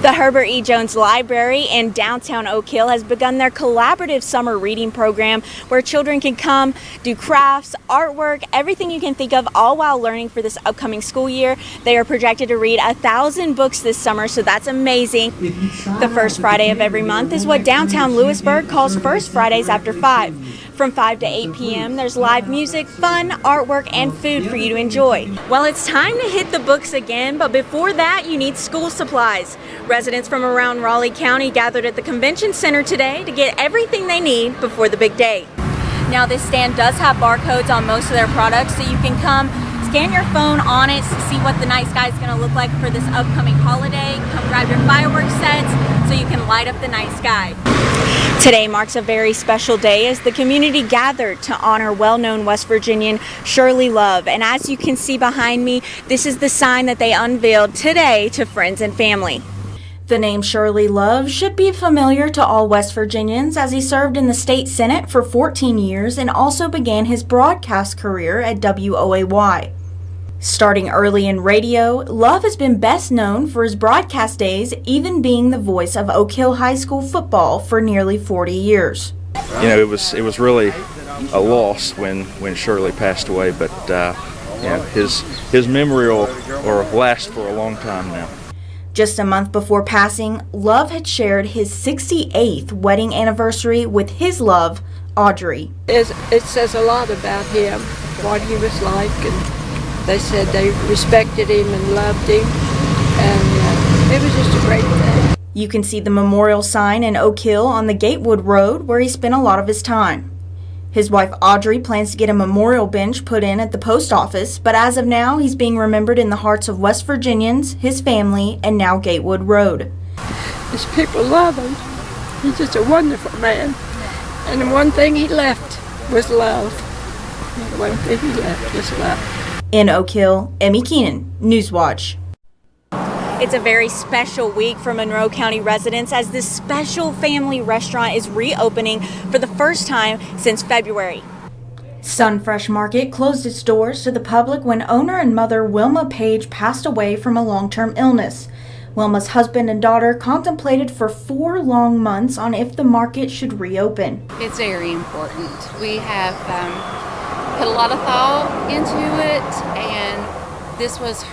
The Herbert E. Jones Library in downtown Oak Hill has begun their collaborative summer reading program where children can come, do crafts, artwork, everything you can think of, all while learning for this upcoming school year. They are projected to read 1,000 books this summer, so that's amazing. The first Friday of every month is what downtown Lewisburg calls First Fridays after 5. From 5 to 8 p.m., there's live music, fun, artwork, and food for you to enjoy. Well, it's time to hit the books again, but before that, you need school supplies. Residents from around Raleigh County gathered at the convention center today to get everything they need before the big day. Now, this stand does have barcodes on most of their products, so you can come scan your phone on it to see what the night sky is going to look like for this upcoming holiday. Come grab your fireworks sets so you can light up the night sky. Today marks a very special day as the community gathered to honor well-known West Virginian Shirley Love. And as you can see behind me, this is the sign that they unveiled today to friends and family. The name Shirley Love should be familiar to all West Virginians as he served in the state Senate for 14 years and also began his broadcast career at WOAY. Starting early in radio, Love has been best known for his broadcast days, even being the voice of Oak Hill High School football for nearly 40 years. You know, it was really a loss when Shirley passed away, but you know, his memory will last for a long time now. Just a month before passing, Love had shared his 68th wedding anniversary with his love, Audrey. It says a lot about him, what he was like, and they said they respected him and loved him, and it was just a great day. You can see the memorial sign in Oak Hill on the Gatewood Road where he spent a lot of his time. His wife Audrey plans to get a memorial bench put in at the post office, but as of now, he's being remembered in the hearts of West Virginians, his family, and now Gatewood Road. His people love him. He's just a wonderful man. And the one thing he left was love. The one thing he left was love. In Oak Hill, Emmie Keenan, Newswatch. It's a very special week for Monroe County residents as this special family restaurant is reopening for the first time since February. Sun Fresh Market closed its doors to the public when owner and mother Wilma Page passed away from a long-term illness. Wilma's husband and daughter contemplated for 4 long months on if the market should reopen. It's very important. We have put a lot of thought into it, and this was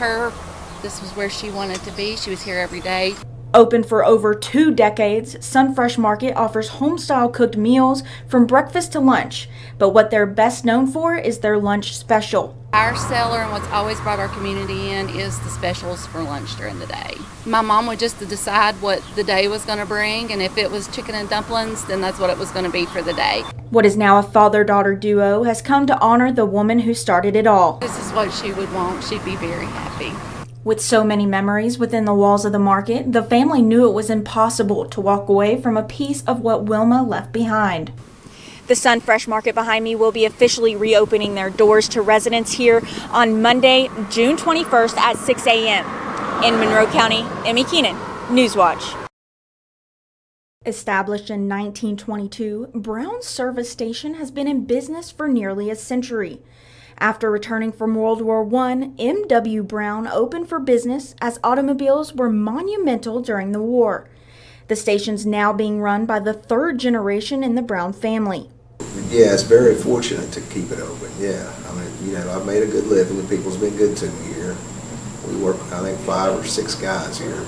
where she wanted to be. She was here every day. Open for over 2 decades, Sun Fresh Market offers home-style cooked meals from breakfast to lunch. But what they're best known for is their lunch special. Our seller and what's always brought our community in is the specials for lunch during the day. My mom would just decide what the day was going to bring, and if it was chicken and dumplings, then that's what it was going to be for the day. What is now a father-daughter duo has come to honor the woman who started it all. This is what she would want. She'd be very happy. With so many memories within the walls of the market, the family knew it was impossible to walk away from a piece of what Wilma left behind. The Sun Fresh Market behind me will be officially reopening their doors to residents here on Monday, June 21st at 6 a.m. In Monroe County, Emmie Keenan, Newswatch. Established in 1922, Brown's Service Station has been in business for nearly a century. After returning from World War I, M.W. Brown opened for business as automobiles were monumental during the war. The station's now being run by the 3rd generation in the Brown family. Yeah, it's very fortunate to keep it open, yeah. I mean, you know, I've made a good living and people's been good to me here. We work, I think, 5 or 6 guys here.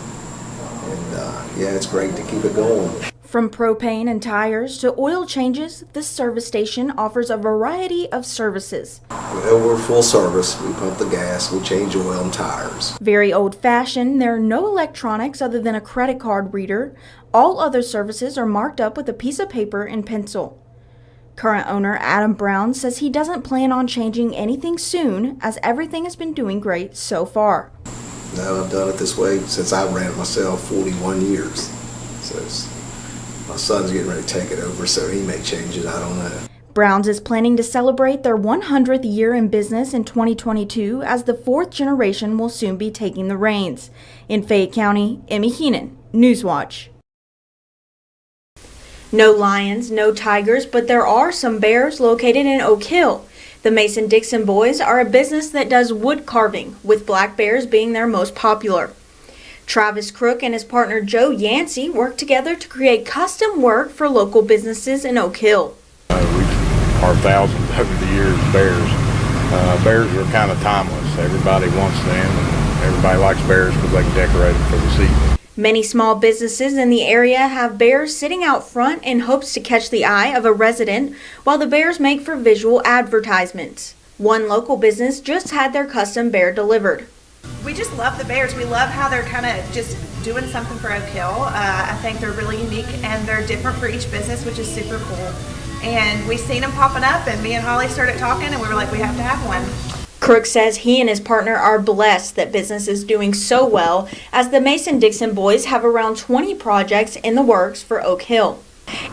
And yeah, it's great to keep it going. From propane and tires to oil changes, this service station offers a variety of services. Well, we're full service. We pump the gas, we change oil and tires. Very old-fashioned, there are no electronics other than a credit card reader. All other services are marked up with a piece of paper and pencil. Current owner Adam Brown says he doesn't plan on changing anything soon as everything has been doing great so far. No, I've done it this way since I ran it myself 41 years. So my son's getting ready to take it over, so he may change it, I don't know. Brown's is planning to celebrate their 100th year in business in 2022 as the 4th generation will soon be taking the reins. In Fayette County, Emmie Keenan, Newswatch. No lions, no tigers, but there are some bears located in Oak Hill. The Mason-Dixon Boys are a business that does wood carving, with black bears being their most popular. Travis Crook and his partner Joe Yancey worked together to create custom work for local businesses in Oak Hill. Our thousands over the years, bears. Bears are kind of timeless. Everybody wants them, and everybody likes bears because they can decorate them for the season. Many small businesses in the area have bears sitting out front in hopes to catch the eye of a resident, while the bears make for visual advertisements. One local business just had their custom bear delivered. We just love the bears. We love how they're kind of just doing something for Oak Hill. I think they're really unique and they're different for each business, which is super cool. And we seen them popping up, and me and Holly started talking, and we were like, we have to have one. Crook says he and his partner are blessed that business is doing so well, as the Mason-Dixon boys have around 20 projects in the works for Oak Hill.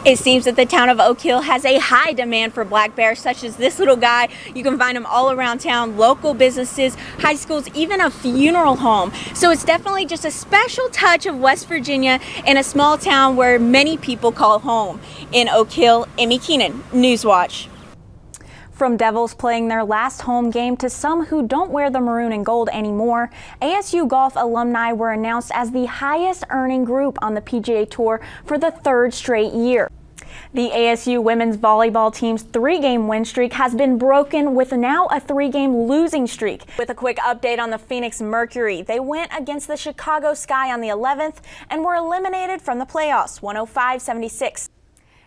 It seems that the town of Oak Hill has a high demand for black bears, such as this little guy. You can find them all around town, local businesses, high schools, even a funeral home. So it's definitely just a special touch of West Virginia in a small town where many people call home. In Oak Hill, Emmie, Keenan, Newswatch. From Devils playing their last home game to some who don't wear the maroon and gold anymore, ASU golf alumni were announced as the highest earning group on the PGA Tour for the third straight year. The ASU women's volleyball team's 3-game win streak has been broken with now a 3-game losing streak. With a quick update on the Phoenix Mercury, they went against the Chicago Sky on the 11th and were eliminated from the playoffs, 105-76.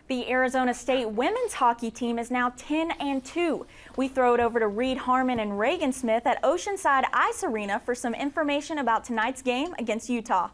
The Arizona State women's hockey team is now 10-2. We throw it over to Reed Harmon and Reagan Smith at Oceanside Ice Arena for some information about tonight's game against Utah.